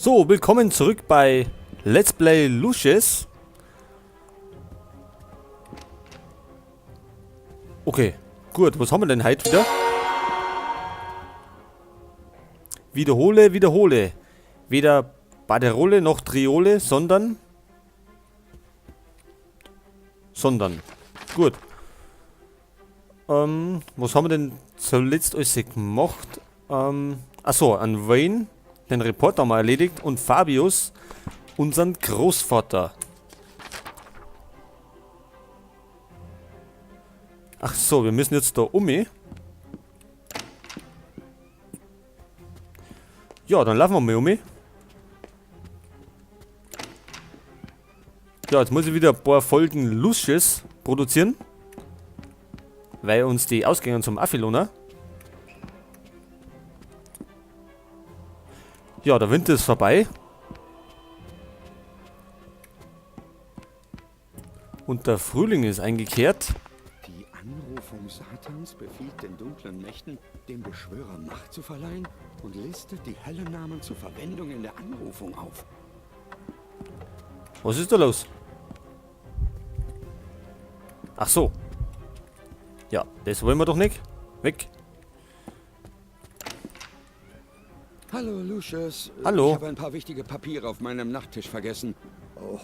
So, willkommen zurück bei Let's Play Lucius. Okay, gut, was haben wir denn heute wieder? Wiederhole. Weder Baderole noch Triole, sondern. Gut. Was haben wir denn zuletzt alles gemacht? Achso, an Wayne den Reporter mal erledigt und Fabius unseren Großvater. Ach so, wir müssen jetzt da Ja, dann laufen wir mal Ja, jetzt muss ich wieder ein paar Folgen Lucius produzieren. Weil uns die ausgehen zum Affiloner. Ja, der Winter ist vorbei. Und der Frühling ist eingekehrt. Die Anrufung Satans befiehlt den dunklen Mächten, dem Beschwörer Macht zu verleihen und listet die Höllennamen zur Verwendung in der Anrufung auf. Was ist da los? Ach so. Ja, das wollen wir doch nicht. Weg. Hallo, Lucius. Hallo. Ich habe ein paar wichtige Papiere auf meinem Nachttisch vergessen.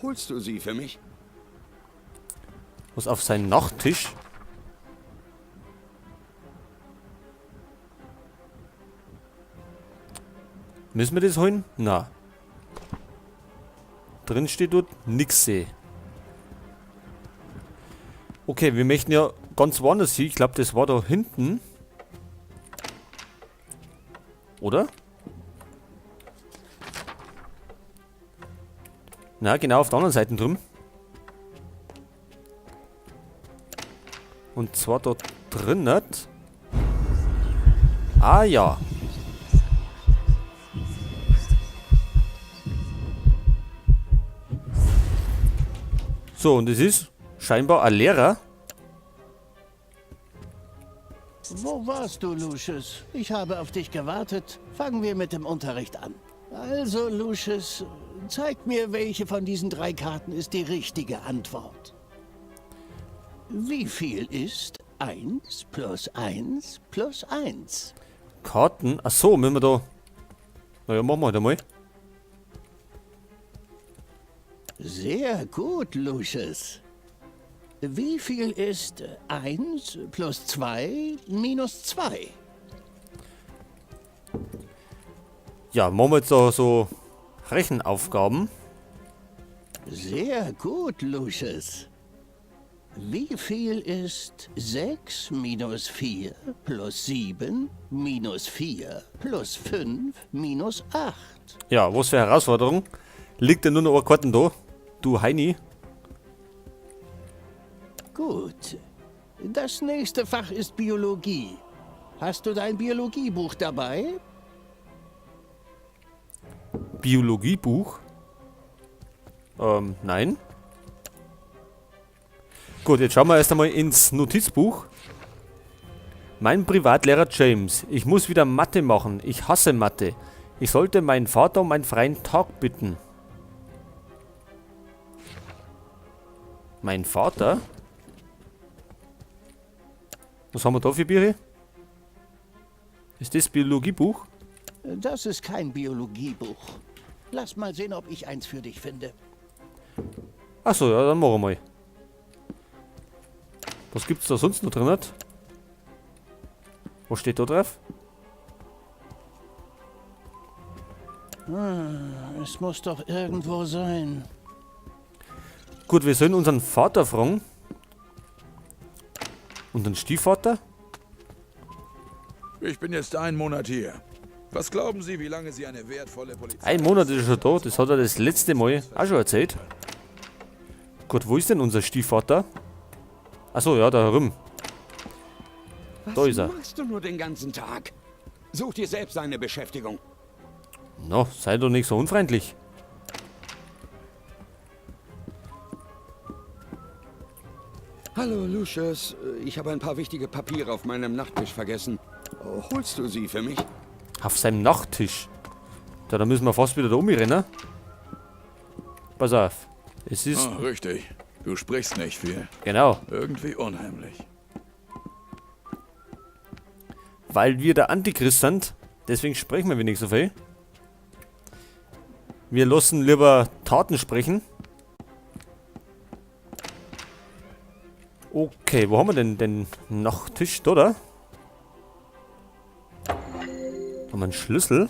Holst du sie für mich? Was auf seinen Nachttisch? Müssen wir das holen? Na. Drin steht dort nix seh. Okay, wir möchten ja ganz woanders hin. Ich glaube, das war da hinten. Oder? Na, genau auf der anderen Seite drüben. Und zwar dort drinnen. Ah ja. So, und es ist scheinbar ein Lehrer. Wo warst du, Lucius? Ich habe auf dich gewartet. Fangen wir mit dem Unterricht an. Also, Lucius, zeig mir, welche von diesen 3 Karten ist die richtige Antwort. Wie viel ist 1 plus 1 plus 1? Karten? Ach so, müssen wir da. Naja, machen wir halt einmal. Sehr gut, Lucius. Wie viel ist 1 plus 2 minus 2? Ja, machen wir jetzt da so Rechenaufgaben. Sehr gut, Lucius. Wie viel ist 6 minus 4 plus 7 minus 4 plus 5 minus 8? Ja, was für Herausforderung? Liegt denn nur noch ein Karten da? Du Heini. Gut. Das nächste Fach ist Biologie. Hast du dein Biologiebuch dabei? Biologiebuch? Nein. Gut, jetzt schauen wir erst einmal ins Notizbuch. Mein Privatlehrer James. Ich muss wieder Mathe machen. Ich hasse Mathe. Ich sollte meinen Vater um einen freien Tag bitten. Mein Vater? Was haben wir da für Biere? Ist das Biologiebuch? Das ist kein Biologiebuch. Lass mal sehen, ob ich eins für dich finde. Achso, ja, dann machen wir mal. Was gibt's da sonst noch drin? Was steht da drauf? Es muss doch irgendwo sein. Gut, wir sollen unseren Vater fragen. Unseren Stiefvater? Ich bin jetzt 1 Monat hier. Was glauben Sie, wie lange Sie eine wertvolle Polizei... Ein Monat ist er schon da. Das hat er das letzte Mal auch schon erzählt. Gut, wo ist denn unser Stiefvater? Achso, ja, da herum. Da ist er. Was machst du nur den ganzen Tag? Such dir selbst eine Beschäftigung. Na, sei doch nicht so unfreundlich. Hallo, Lucius. Ich habe ein paar wichtige Papiere auf meinem Nachttisch vergessen. Holst du sie für mich? Auf seinem Nachttisch. So, dann müssen wir fast wieder da umrennen. Pass auf. Es ist... Ah, richtig. Du sprichst nicht viel. Genau. Irgendwie unheimlich. Weil wir der Antichrist sind, deswegen sprechen wir wenig so viel. Wir lassen lieber Taten sprechen. Okay, wo haben wir denn den Nachttisch? Da, oder? Da haben wir einen Schlüssel.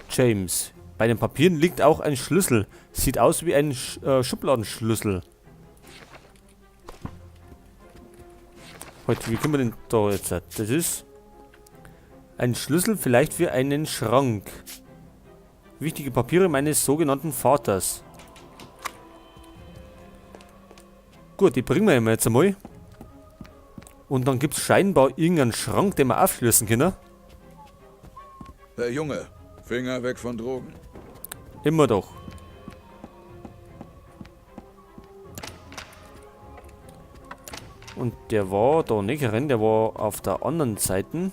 James. Bei den Papieren liegt auch ein Schlüssel. Sieht aus wie ein Schubladenschlüssel. Heute, wie können wir denn da jetzt? Das ist ein Schlüssel vielleicht für einen Schrank. Wichtige Papiere meines sogenannten Vaters. Gut, die bringen wir ihm jetzt einmal. Und dann gibt es scheinbar irgendeinen Schrank, den wir aufschließen können. Hey Junge, Finger weg von Drogen. Immer doch. Und der war da nicht drin, der war auf der anderen Seite.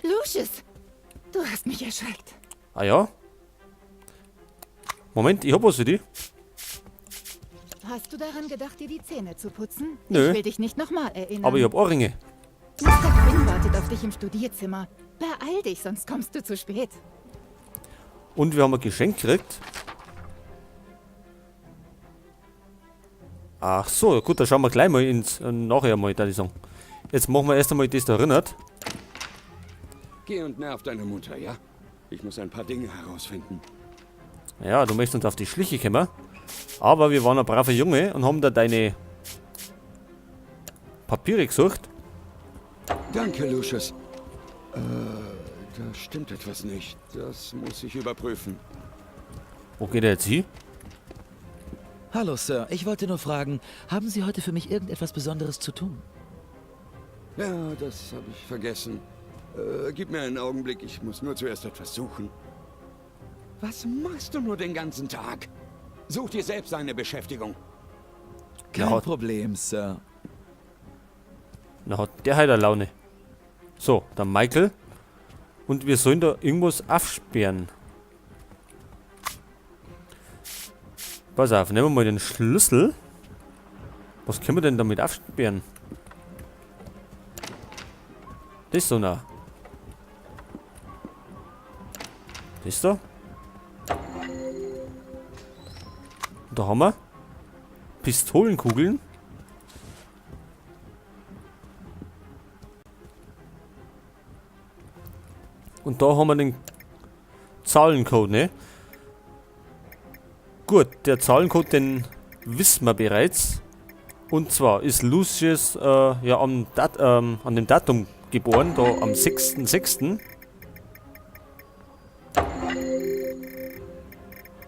Lucius, du hast mich erschreckt. Ah ja? Moment, ich hab was für dich. Hast du daran gedacht, dir die Zähne zu putzen? Nö. Ich will dich nicht nochmal erinnern. Aber ich hab Ohrringe. Mr. Quinn wartet auf dich im Studierzimmer. Beeil dich, sonst kommst du zu spät. Und wir haben ein Geschenk gekriegt. Ach so, gut, dann schauen wir gleich mal ins nachher mal, da ich sagen. Jetzt machen wir erst einmal das da erinnert. Geh und nerv deine Mutter, ja? Ich muss ein paar Dinge herausfinden. Ja, du möchtest uns auf die Schliche kommen. Aber wir waren ein braver Junge und haben da deine Papiere gesucht. Danke, Lucius. Da stimmt etwas nicht. Das muss ich überprüfen. Wo geht er jetzt hin? Hallo, Sir. Ich wollte nur fragen, haben Sie heute für mich irgendetwas Besonderes zu tun? Ja, das habe ich vergessen. Gib mir einen Augenblick, ich muss nur zuerst etwas suchen. Was machst du nur den ganzen Tag? Such dir selbst eine Beschäftigung. Kein Ja. Problem, Sir. Na, hat der halt eine Laune. So, dann Michael. Und wir sollen da irgendwas aufsperren. Pass auf, nehmen wir mal den Schlüssel. Was können wir denn damit aufsperren? Das so nah. Das da. Und da haben wir Pistolenkugeln. Und da haben wir den Zahlencode, ne? Gut, der Zahlencode, den wissen wir bereits. Und zwar ist Lucius ja an dem Datum geboren, da am 6.6.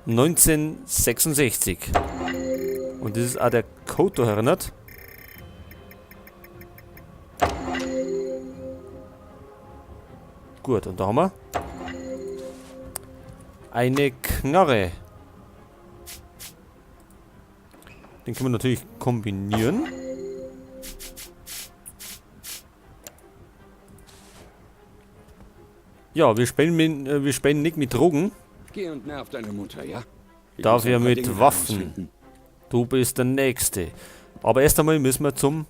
1966. Und das ist auch der Code da erinnert. Gut, und da haben wir eine Knarre. Den können wir natürlich kombinieren. Ja, wir spielen nicht mit Drogen, Geh und nerv deine Mutter, ja? Ich muss dafür ein paar mit Dinge Waffen. herausfinden. Du bist der Nächste. Aber erst einmal müssen wir zum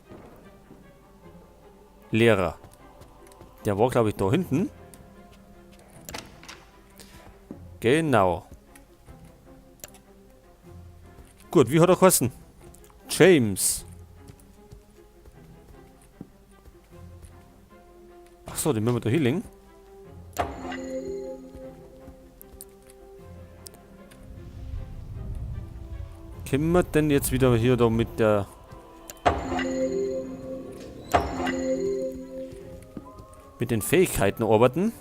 Lehrer. Der war, glaube ich, da hinten. Genau. Gut, wie hat er geheißen? James. Achso, den müssen wir da hinlegen. Können wir denn jetzt wieder hier da mit der... mit den Fähigkeiten arbeiten?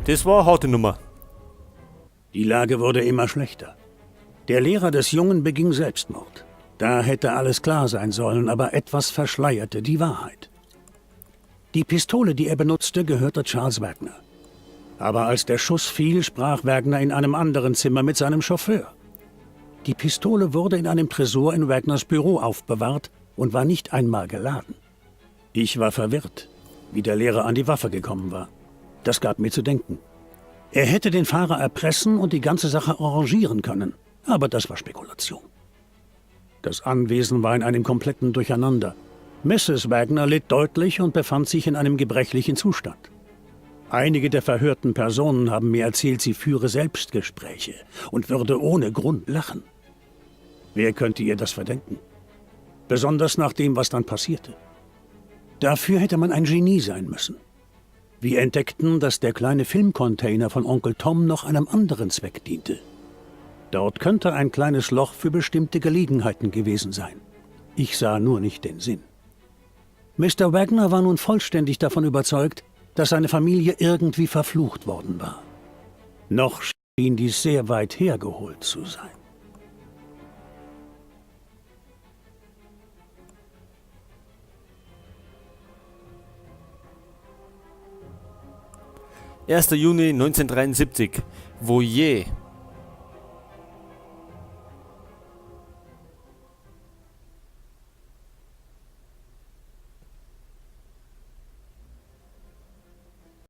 Das war eine harte Nummer. Die Lage wurde immer schlechter. Der Lehrer des Jungen beging Selbstmord. Da hätte alles klar sein sollen, aber etwas verschleierte die Wahrheit. Die Pistole, die er benutzte, gehörte Charles Wagner. Aber als der Schuss fiel, sprach Wagner in einem anderen Zimmer mit seinem Chauffeur. Die Pistole wurde in einem Tresor in Wagners Büro aufbewahrt und war nicht einmal geladen. Ich war verwirrt, wie der Lehrer an die Waffe gekommen war. Das gab mir zu denken. Er hätte den Fahrer erpressen und die ganze Sache arrangieren können, aber das war Spekulation. Das Anwesen war in einem kompletten Durcheinander. Mrs. Wagner litt deutlich und befand sich in einem gebrechlichen Zustand. Einige der verhörten Personen haben mir erzählt, sie führe Selbstgespräche und würde ohne Grund lachen. Wer könnte ihr das verdenken? Besonders nach dem, was dann passierte. Dafür hätte man ein Genie sein müssen. Wir entdeckten, dass der kleine Filmcontainer von Onkel Tom noch einem anderen Zweck diente. Dort könnte ein kleines Loch für bestimmte Gelegenheiten gewesen sein. Ich sah nur nicht den Sinn. Mr. Wagner war nun vollständig davon überzeugt, dass seine Familie irgendwie verflucht worden war. Noch schien dies sehr weit hergeholt zu sein. »1. Juni 1973. Voyez.